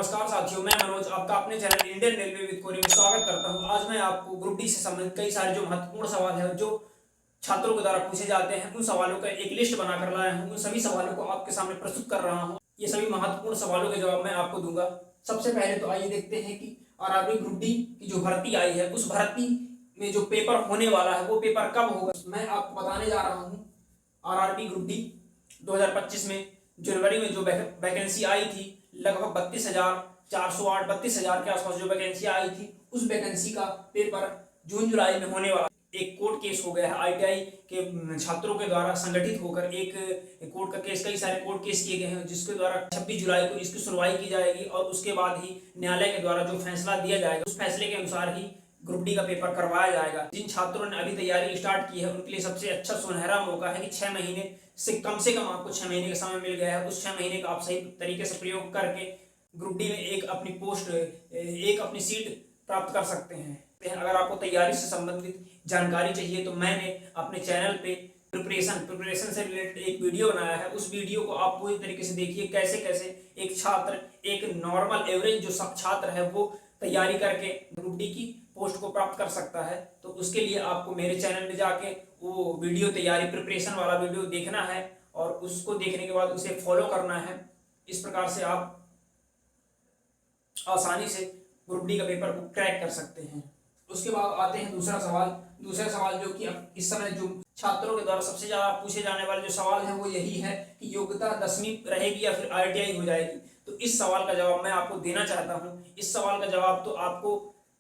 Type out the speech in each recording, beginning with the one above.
नमस्कार साथियों, मैं मनोज आपका अपने चैनल इंडियन रेलवे विद कोरी में स्वागत करता हूं। आज मैं आपको ग्रुप डी से संबंधित कई सारे जो महत्वपूर्ण सवाल है जो छात्रों के द्वारा पूछे जाते हैं, उन सवालों का एक लिस्ट बनाकर लाया हूं। उन सभी सवालों को आपके सामने प्रस्तुत कर रहा हूं। ये सभी महत्वपूर्ण सवालों के जवाब मैं आपको दूंगा। सबसे पहले तो आइए देखते हैं कि आरआरबी ग्रुप डी की जो भर्ती आई है, उस भर्ती में जो पेपर होने वाला है वो पेपर कब होगा। मैं आपको बताने जा रहा हूँ। आरआरबी ग्रुप डी 2025 में जनवरी में जो वैकेंसी आई थी, लगभग 32,408 32,000 के आसपास जो वैकेंसी आई थी, उस वैकेंसी का पेपर जून जुलाई में होने वाला। एक कोर्ट केस हो गया है आईटीआई के छात्रों के द्वारा संगठित होकर एक कोर्ट का केस, कई सारे कोर्ट केस किए गए हैं, जिसके द्वारा 26 जुलाई को इसकी सुनवाई की जाएगी और उसके बाद ही न्यायालय के द्वारा जो फैसला दिया जाएगा, उस फैसले के अनुसार ही ग्रुप डी का पेपर करवाया जाएगा। जिन छात्रों ने अभी तैयारी स्टार्ट की है, उनके लिए सबसे अच्छा सुनहरा मौका है कि 6 महीने से कम आपको 6 महीने का समय मिल गया है। उस 6 महीने का आप सही तरीके से प्रयोग करके ग्रुप डी में एक अपनी सीट प्राप्त कर सकते हैं। अगर आपको तैयारी से संबंधित जानकारी चाहिए तो मैंने अपने चैनल पे प्रिपरेशन से रिलेटेड एक वीडियो बनाया है। उस वीडियो को आप पूरी तरीके से देखिए, कैसे कैसे एक छात्र, एक नॉर्मल एवरेज जो छात्र है, वो तैयारी करके ग्रुप डी की पोस्ट को प्राप्त कर सकता है। तो उसके लिए आपको मेरे चैनल में जाके वो वीडियो तैयारी प्रिपरेशन वाला वीडियो देखना है और उसको देखने के बाद उसे फॉलो करना है। इस प्रकार से आप आसानी से ग्रुप डी का पेपर को क्रैक कर सकते हैं। उसके बाद आते हैं दूसरा सवाल जो कि इस समय जो छात्रों के द्वारा सबसे ज्यादा पूछे जाने वाले जो सवाल है वो यही है कि योग्यता 10वीं रहेगी या फिर आईटीआई हो जाएगी। तो इस सवाल का जवाब मैं आपको देना चाहता हूं। इस सवाल का जवाब तो आपको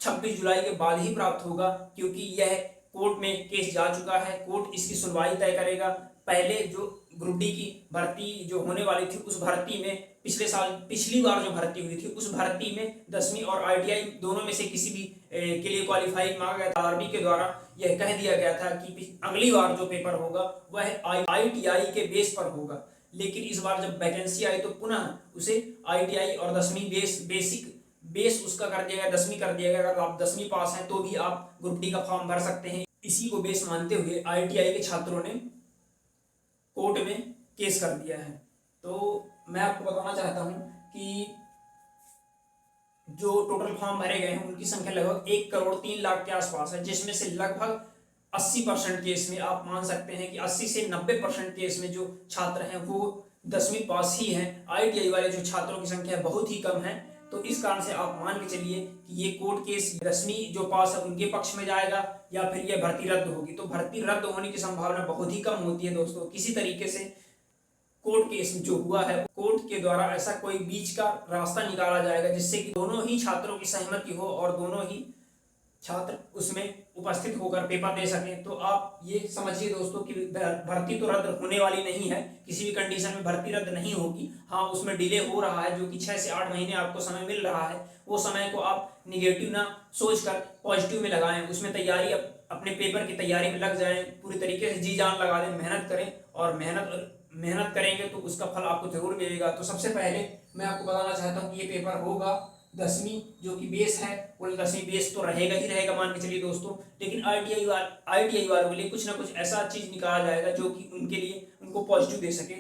26 जुलाई के बाद ही प्राप्त होगा, क्योंकि यह कोर्ट में केस जा चुका है। कोर्ट इसकी सुनवाई तय करेगा। पहले जो ग्रुप डी की भर्ती जो होने वाली थी, उस भर्ती में पिछली बार जो भर्ती हुई थी, उस भर्ती में 10वीं और आईटीआई दोनों में से किसी भी के लिए क्वालिफाई मांगा गया था। आरआरबी के द्वारा यह कह दिया गया था कि अगली बार जो पेपर होगा वह आईटीआई के बेस पर होगा। लेकिन इस बार जब वैकेंसी आई तो पुनः उसे आईटीआई और 10वीं बेस उसका कर दिया गया, 10वीं कर दिया गया। अगर आप 10वीं पास हैं तो भी आप ग्रुप डी का फॉर्म भर सकते हैं। इसी को बेस मानते हुए आईटीआई के छात्रों ने कोर्ट में केस कर दिया है। तो मैं आपको बताना चाहता हूं कि जो टोटल फॉर्म भरे गए हैं उनकी संख्या लगभग 1,03,00,000 के आसपास है, जिसमें से लगभग 80% केस में आप मान सकते हैं कि 80 से 90% केस में जो छात्र हैं वो 10वीं पास ही हैं। आईटीआई वाले जो छात्रों की संख्या बहुत ही कम है। तो इस कारण से आप मान के चलिए कि ये कोर्ट केस 10वीं जो पास है उनके पक्ष में जाएगा या फिर यह भर्ती रद्द होगी। तो भर्ती रद्द होने की संभावना बहुत ही कम होती है दोस्तों। किसी तरीके से कोर्ट केस जो हुआ है, कोर्ट के द्वारा ऐसा कोई बीच का रास्ता निकाला जाएगा जिससे कि दोनों ही छात्रों की सहमति हो और दोनों ही छात्र उसमें उपस्थित होकर पेपर दे सकें। तो आप ये समझिए दोस्तों कि भर्ती तो रद्द होने वाली नहीं है, किसी भी कंडीशन में भर्ती रद्द नहीं होगी। हाँ, उसमें डिले हो रहा है, जो कि 6 से 8 महीने आपको समय मिल रहा है। वो समय को आप निगेटिव ना सोचकर पॉजिटिव में लगाएं, उसमें तैयारी अपने पेपर की तैयारी में लग जाएं, पूरी तरीके से जी जान लगा दें, मेहनत करें और मेहनत करेंगे तो उसका फल आपको जरूर मिलेगा। तो सबसे पहले मैं आपको बताना चाहता हूँ कि ये पेपर होगा 10वीं जो कि बेस है, वो 10वीं बेस तो रहेगा ही रहेगा मान के चलिए दोस्तों। लेकिन आईटीआई वालों के लिए कुछ ना कुछ ऐसा चीज निकाला जाएगा जो कि उनके लिए उनको पॉजिटिव दे सके।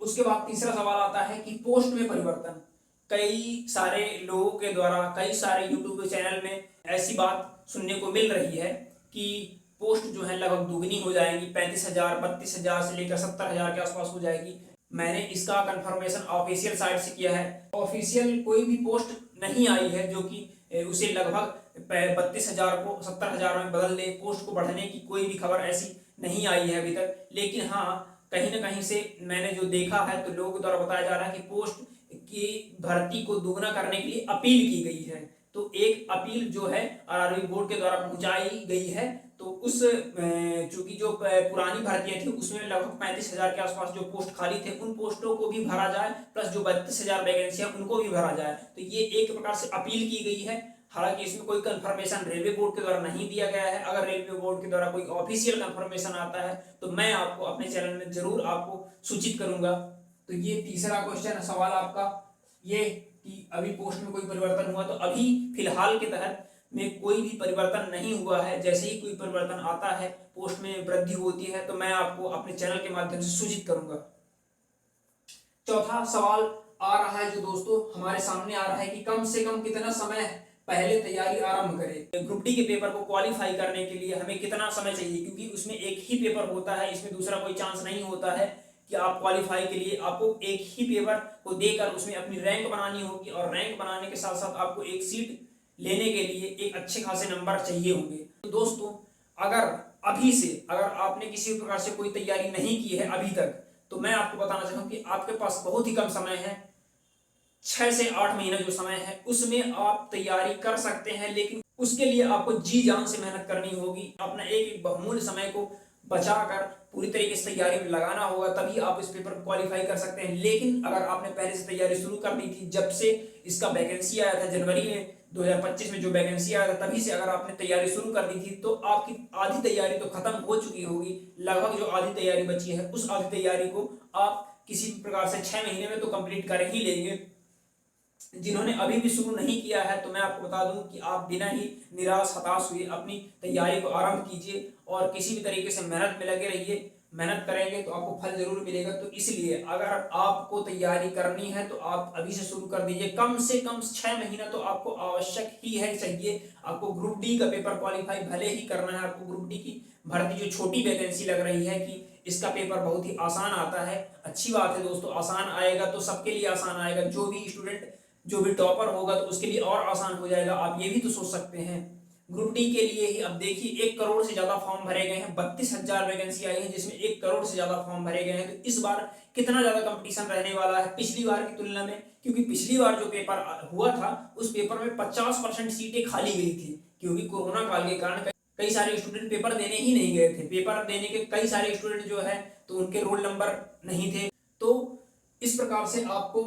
उसके बाद तीसरा सवाल आता है कि पोस्ट में परिवर्तन। कई सारे लोगों के द्वारा, कई सारे यूट्यूब चैनल में ऐसी बात सुनने को मिल रही है कि पोस्ट जो है लगभग दुगनी हो जाएगी, 35,000 32,000 से लेकर 70,000 के आसपास हो जाएगी। मैंने इसका कंफर्मेशन ऑफिशियल साइट से किया है। ऑफिशियल कोई भी पोस्ट नहीं आई है जो कि उसे लगभग 32,000 को 70,000 में बदल दे। पोस्ट को बढ़ने की कोई भी खबर ऐसी नहीं आई है अभी तक। लेकिन हाँ, कहीं ना कहीं से मैंने जो देखा है तो लोगों द्वारा बताया जा रहा है कि पोस्ट की भर्ती को दोगुना करने के लिए अपील की गई है। तो एक अपील जो है आरआरबी बोर्ड के द्वारा पहुंचाई गई है। तो उस चूंकि जो पुरानी भर्तियां थी उसमें लगभग 35,000 के आसपास जो पोस्ट खाली थे, उन पोस्टों को भी भरा जाए, प्लस जो 32,000 वैकेंसियां उनको भी भरा जाए। तो ये एक प्रकार से अपील की गई है। हालांकि इसमें कोई कंफर्मेशन रेलवे बोर्ड के द्वारा नहीं दिया गया है। अगर रेलवे बोर्ड के द्वारा कोई ऑफिशियल कंफर्मेशन आता है तो मैं आपको अपने चैनल में जरूर आपको सूचित करूंगा। तो ये तीसरा क्वेश्चन सवाल आपका ये कि अभी पोस्ट में कोई परिवर्तन हुआ, तो अभी फिलहाल के तहत में कोई भी परिवर्तन नहीं हुआ है। जैसे ही कोई परिवर्तन आता है, पोस्ट में वृद्धि होती है, तो मैं आपको अपने चैनल के माध्यम से सूचित करूंगा। चौथा सवाल आ रहा है जो दोस्तों हमारे सामने आ रहा है कि कम से कम कितना समय पहले तैयारी आरंभ करें। ग्रुप डी के पेपर को क्वालिफाई करने के लिए हमें कितना समय चाहिए, क्योंकि उसमें एक ही पेपर होता है, इसमें दूसरा कोई चांस नहीं होता है कि आप क्वालिफाई के लिए आपको एक ही पेपर को देकर उसमें अपनी रैंक बनानी होगी, और रैंक बनाने के साथ साथ आपको एक सीट लेने के लिए एक अच्छे खासे नंबर चाहिए होंगे। तो दोस्तों अगर अभी से अगर आपने किसी प्रकार से कोई तैयारी नहीं की है अभी तक, तो मैं आपको बताना चाहूँ कि आपके पास बहुत ही कम समय है, 6 से 8 महीने जो समय है उसमें आप तैयारी कर सकते हैं। लेकिन उसके लिए आपको जी जान से मेहनत करनी होगी, अपना एक एक बहुमूल्य समय को बचाकर पूरी तरीके से तैयारी में लगाना होगा, तभी आप इस पेपर को क्वालिफाई कर सकते हैं। लेकिन अगर आपने पहले से तैयारी शुरू कर दी थी, जब से इसका वैकेंसी आया था जनवरी में 2025 में जो वैकेंसी आया था, तभी से अगर आपने तैयारी शुरू कर दी थी, तो आपकी आधी तैयारी तो खत्म हो चुकी होगी। लगभग जो आधी तैयारी बची है उस आधी तैयारी को आप किसी प्रकार से 6 महीने में तो कंप्लीट कर ही लेंगे। जिन्होंने अभी भी शुरू नहीं किया है, तो मैं आपको बता दूं कि आप बिना ही निराश हताश हुए अपनी तैयारी को आरंभ कीजिए और किसी भी तरीके से मेहनत में लगे रहिए। मेहनत करेंगे तो आपको फल जरूर मिलेगा। तो इसलिए अगर आपको तैयारी करनी है तो आप अभी से शुरू कर दीजिए। कम से कम 6 महीना तो आपको आवश्यक ही है चाहिए। आपको ग्रुप डी का पेपर क्वालिफाई भले ही करना है, आपको ग्रुप डी की भर्ती जो छोटी वैकेंसी लग रही है कि इसका पेपर बहुत ही आसान आता है, अच्छी बात है दोस्तों। आसान आएगा तो सबके लिए आसान आएगा, जो भी स्टूडेंट जो भी टॉपर होगा तो उसके लिए और आसान हो जाएगा। आप ये भी तो सोच सकते हैं। ग्रुप डी के लिए ही अब देखिए 1 करोड़ से ज्यादा फॉर्म भरे गए हैं, 32,000 वैकेंसी आई है जिसमें 1 करोड़ से ज्यादा फॉर्म भरे गए हैं। तो इस बार कितना ज्यादा कंपटीशन रहने वाला है पिछली बार की तुलना में, क्योंकि पिछली बार जो पेपर हुआ था उस पेपर में 50% सीटें खाली गई थी, क्योंकि कोरोना काल के कारण कई सारे स्टूडेंट पेपर देने ही नहीं गए थे। पेपर देने के कई सारे स्टूडेंट जो है तो उनके रोल नंबर नहीं थे। तो इस प्रकार से आपको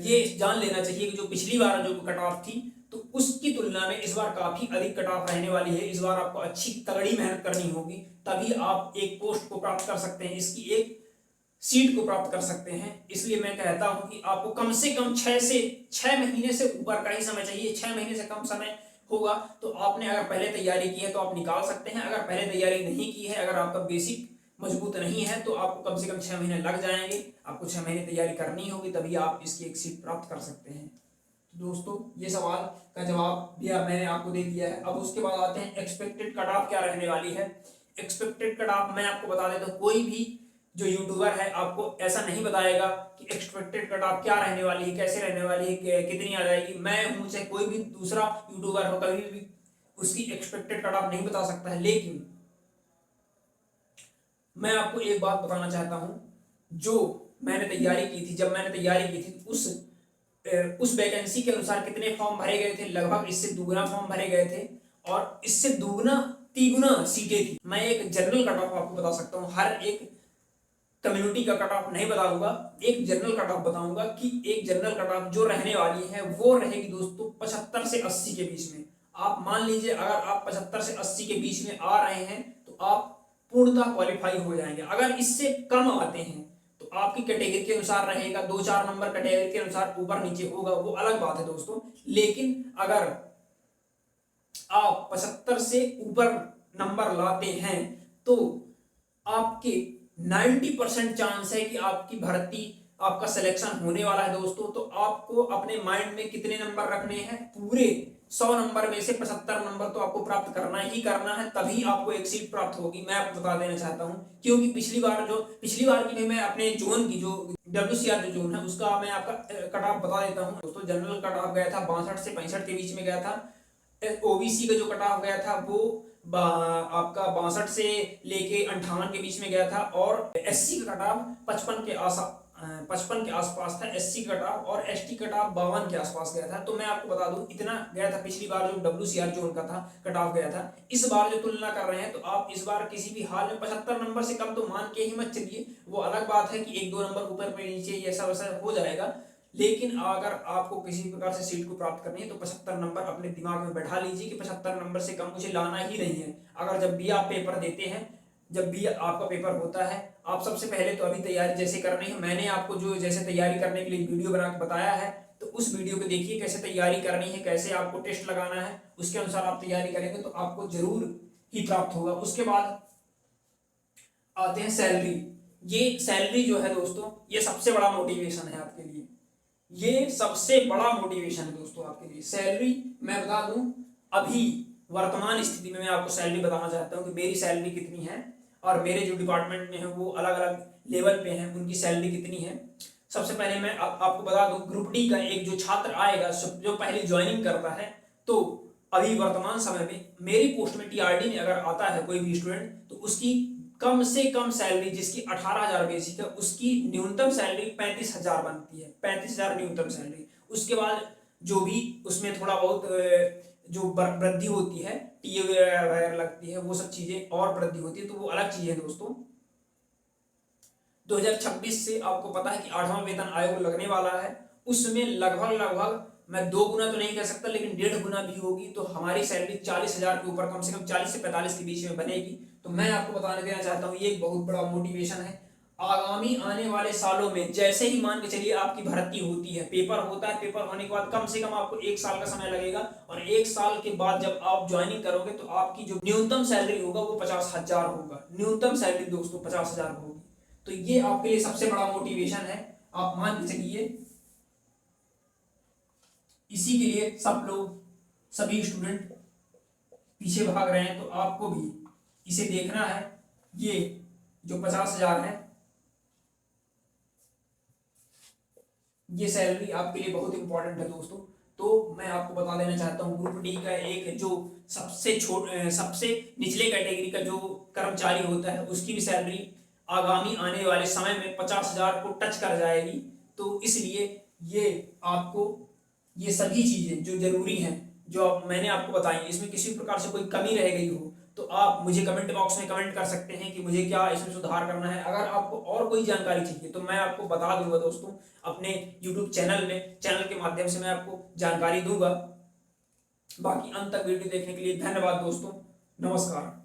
ये जान लेना चाहिए कि जो पिछली बार जो कट ऑफ थी तो उसकी तुलना में इस बार काफी अधिक कट ऑफ रहने वाली है। इस बार आपको अच्छी तगड़ी मेहनत करनी होगी, तभी आप एक पोस्ट को प्राप्त कर सकते हैं, इसकी एक सीट को प्राप्त कर सकते हैं। इसलिए मैं कहता हूं कि आपको कम से कम 6 महीने से ऊपर का ही समय चाहिए। 6 महीने से कम समय होगा तो आपने अगर पहले तैयारी की है तो आप निकाल सकते हैं। अगर पहले तैयारी नहीं की है, अगर आपका बेसिक मजबूत नहीं है, तो आपको कम से कम 6 महीने लग जाएंगे। आपको 6 महीने तैयारी करनी होगी, तभी आप इसकी एक सीट प्राप्त कर सकते हैं। तो दोस्तों ये सवाल का जवाब भी मैंने आपको दे दिया है। अब उसके बाद आते हैं एक्सपेक्टेड कट ऑफ क्या रहने वाली है। एक्सपेक्टेड कट ऑफ मैं आपको बता देता हूँ, कोई भी जो यूट्यूबर है आपको ऐसा नहीं बताएगा कि एक्सपेक्टेड कट ऑफ क्या रहने वाली है, कैसे रहने वाली है, कितनी आ जाएगी। मैं हूं चाहे कोई भी दूसरा यूट्यूबर हो, कभी भी उसकी एक्सपेक्टेड कट ऑफ नहीं बता सकता है। लेकिन मैं आपको एक बात बताना चाहता हूं, जो मैंने तैयारी की थी, जब मैंने तैयारी की थी उस वैकेंसी के अनुसार कितने फॉर्म भरे गए थे, लगभग इससे दुगना फॉर्म भरे गए थे और इससे दुगना तिगुना सीटें थी। मैं एक जनरल कट ऑफ आपको बता सकता हूं, हर एक कम्युनिटी का कट ऑफ नहीं बताऊंगा, एक जनरल कट ऑफ बताऊंगा कि एक जनरल कट ऑफ जो रहने वाली है वो रहेगी दोस्तों 75 से 80 के बीच में। आप मान लीजिए अगर आप 75 से 80 के बीच में आ रहे हैं तो आप पूर्णतः क्वालिफाई हो जाएंगे। अगर इससे कम आते हैं तो आपकी कैटेगरी के अनुसार रहेगा, 2-4 नंबर कैटेगरी के अनुसार ऊपर नीचे होगा, वो अलग बात है दोस्तों। लेकिन अगर आप 75 से ऊपर नंबर लाते हैं तो आपके 90% चांस है कि आपकी भर्ती, आपका सिलेक्शन होने वाला है दोस्तों। तो आपको अपने माइंड में कितने नंबर रखने हैं, पूरे 100 नंबर में से 75 नंबर तो आपको प्राप्त करना ही करना है, तभी आपको एक सीट प्राप्त होगी। मैं आपको बता देना चाहता हूं, क्योंकि पिछली बार की मैं अपने जोन की जो WCR जो जोन है उसका मैं आपका कट ऑफ बता देता हूं दोस्तों। जनरल कट ऑफ गया था 62 से 65 के बीच में गया था। OBC का जो कट ऑफ गया था वो आपका 62 से लेके 58 के बीच में गया था, और SC का कट ऑफ 55 के आसपास था SC कट ऑफ, और ST कट ऑफ 52 के आसपास गया था। तो मैं आपको बता दूं इतना गया था पिछली बार जो WCR जोन का था कट ऑफ गया था। इस बार जो तुलना कर रहे हैं तो आप इस बार किसी भी हाल में 75 नंबर से कम तो मान के ही मत चलिए। वो अलग बात है कि 1-2 नंबर ऊपर पे नीचे ऐसा वैसा हो जाएगा, लेकिन अगर आपको किसी प्रकार से सीट को प्राप्त करनी है तो 75 नंबर अपने दिमाग में बैठा लीजिए कि 75 नंबर से कम मुझे लाना ही नहीं है। अगर जब भी आप पेपर देते हैं, जब भी आपका पेपर होता है, आप सबसे पहले तो अभी तैयारी जैसे करनी है, मैंने आपको जो जैसे तैयारी करने के लिए वीडियो बना के बताया है, तो उस वीडियो को देखिए कैसे तैयारी करनी है, कैसे आपको टेस्ट लगाना है, उसके अनुसार आप तैयारी करेंगे तो आपको जरूर ही प्राप्त होगा। उसके बाद आते हैं सैलरी। ये सैलरी जो है दोस्तों ये सबसे बड़ा मोटिवेशन है आपके लिए। ये सबसे बड़ा मोटिवेशन है दोस्तों आपके लिए। सैलरी मैं बता दूं, अभी वर्तमान स्थिति में मैं आपको सैलरी बताना चाहता हूं कि मेरी सैलरी कितनी है और मेरे जो डिपार्टमेंट में है वो अलग अलग लेवल पे हैं, उनकी सैलरी कितनी है। सबसे पहले मैं आपको बता दूं, ग्रुप डी का एक जो छात्र आएगा, जो पहले ज्वाइनिंग करता है, तो अभी वर्तमान समय में मेरी पोस्ट में टीआरडी में अगर आता है कोई भी स्टूडेंट, तो उसकी कम से कम सैलरी, जिसकी 18,000 बेसिक है, उसकी न्यूनतम सैलरी 35,000 बनती है। 35,000 न्यूनतम सैलरी। उसके बाद जो भी उसमें थोड़ा बहुत जो वृद्धि होती है, टीए वगैरह लगती है, वो सब चीजें और वृद्धि होती है, तो वो अलग चीज है दोस्तों। 2026 से आपको पता है कि 8वां वेतन आयोग लगने वाला है। उसमें लगभग मैं 2 गुना तो नहीं कह सकता, लेकिन 1.5 गुना भी होगी, तो हमारी सैलरी 40,000 के ऊपर, कम से कम 40 से 45 के बीच में बनेगी। तो मैं आपको बताने देना चाहता हूँ, ये एक बहुत बड़ा मोटिवेशन है। आगामी आने वाले सालों में जैसे ही मान के चलिए आपकी भर्ती होती है, पेपर होता है, पेपर होने के बाद कम से कम आपको 1 साल का समय लगेगा, और 1 साल के बाद जब आप ज्वाइनिंग करोगे तो आपकी जो न्यूनतम सैलरी होगा वो 50,000 होगा। न्यूनतम सैलरी दोस्तों 50,000 होगी। तो ये आपके लिए सबसे बड़ा मोटिवेशन है। आप मान के चलिए, इसी के लिए सब लोग, सभी स्टूडेंट पीछे भाग रहे हैं, तो आपको भी इसे देखना है। ये जो 50,000 है, ये सैलरी आपके लिए बहुत इंपॉर्टेंट है दोस्तों। तो मैं आपको बता देना चाहता हूँ, ग्रुप डी का एक जो सबसे निचले कैटेगरी का जो कर्मचारी होता है, उसकी भी सैलरी आगामी आने वाले समय में 50,000 को टच कर जाएगी। तो इसलिए ये आपको, ये सभी चीजें जो जरूरी हैं, जो मैंने आपको बताई, इसमें किसी प्रकार से कोई कमी रह गई हो तो आप मुझे कमेंट बॉक्स में कमेंट कर सकते हैं कि मुझे क्या इसमें सुधार करना है। अगर आपको और कोई जानकारी चाहिए तो मैं आपको बता दूंगा दोस्तों, अपने यूट्यूब चैनल के माध्यम से मैं आपको जानकारी दूंगा। बाकी अंत तक वीडियो देखने के लिए धन्यवाद दोस्तों। नमस्कार।